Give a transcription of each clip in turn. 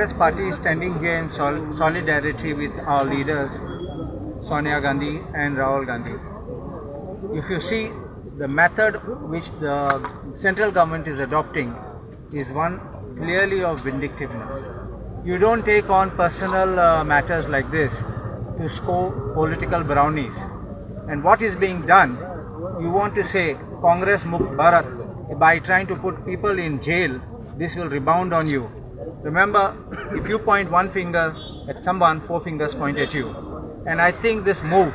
Congress party is standing here in solidarity with our leaders, Sonia Gandhi and Rahul Gandhi. If you see the method which the central government is adopting is one clearly of vindictiveness. You don't take on personal matters like this to score political brownies. And what is being done, you want to say Congress Mukh Bharat, by trying to put people in jail, this will rebound on you. Remember, if you point one finger at someone, four fingers point at you. And I think this move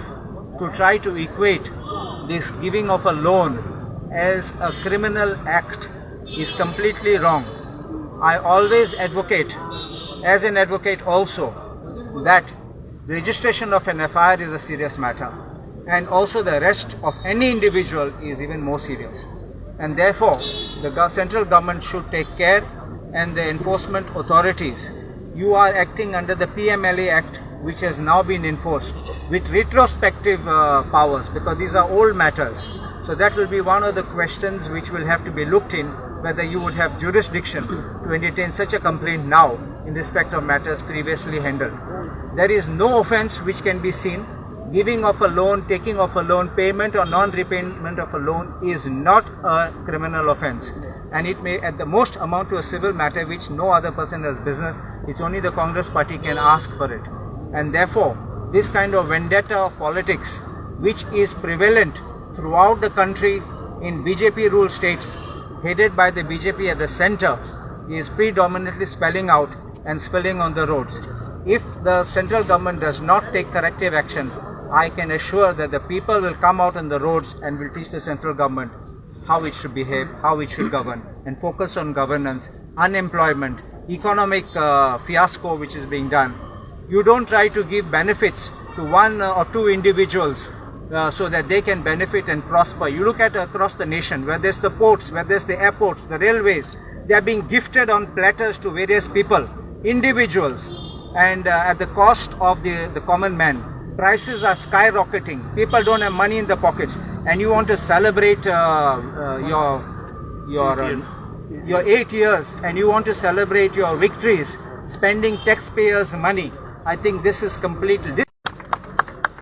to try to equate this giving of a loan as a criminal act is completely wrong. I always advocate, as an advocate also, that the registration of an FIR is a serious matter, and also the arrest of any individual is even more serious. And therefore, the central government should take care, and the enforcement authorities. You are acting under the PMLA Act, which has now been enforced with retrospective powers, because these are old matters. So that will be one of the questions which will have to be looked in, whether you would have jurisdiction to entertain such a complaint now in respect of matters previously handled. There is no offence which can be seen. Giving of a loan, taking of a loan, payment or non-repayment of a loan is not a criminal offence, and it may at the most amount to a civil matter which no other person has business. It's only the Congress party can ask for it. And therefore, this kind of vendetta of politics which is prevalent throughout the country in BJP ruled states, headed by the BJP at the center, is predominantly spelling out and spilling on the roads. If the central government does not take corrective action, I can assure that the people will come out on the roads and will teach the central government how it should behave, how it should govern, and focus on governance, unemployment, economic fiasco which is being done. You don't try to give benefits to one or two individuals so that they can benefit and prosper. You look at across the nation, where there's the ports, where there's the airports, the railways, they are being gifted on platters to various people, individuals, and at the cost of the common man. Prices are skyrocketing. People don't have money in the pockets, and you want to celebrate your 8 years, and you want to celebrate your victories, spending taxpayers' money. I think this is completely.